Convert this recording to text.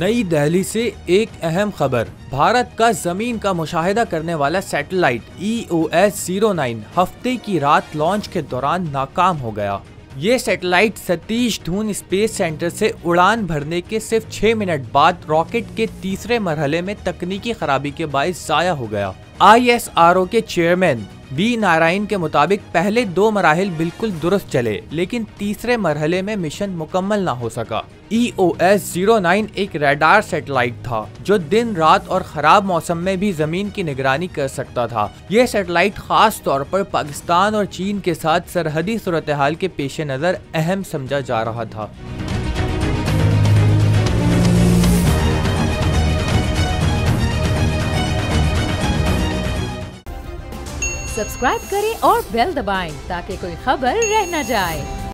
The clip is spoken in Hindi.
नई दिल्ली से एक अहम खबर। भारत का जमीन का मुशाहिदा करने वाला सैटेलाइट EOS-09 हफ्ते की रात लॉन्च के दौरान नाकाम हो गया। ये satellite Satish Dhawan space centre से उड़ान भरने के सिर्फ 6 मिनट बाद रॉकेट के तीसरे मरहले में तकनीकी खराबी के बायस जाया हो गया। ISRO के चेयरमैन B नारायण के मुताबिक पहले 2 मराहिल बिल्कुल दुरुस्त चले, लेकिन तीसरे मरहले में मिशन मुकम्मल ना हो सका। EOS-09 एक रडार सैटेलाइट था जो दिन रात और खराब मौसम में भी जमीन की निगरानी कर सकता था। यह सैटेलाइट खास तौर पर पाकिस्तान और चीन के साथ सरहदी सूरत हाल के पेश नज़र अहम समझा जा रहा था। सब्सक्राइब करें और बेल दबाएं ताकि कोई खबर रह न जाए।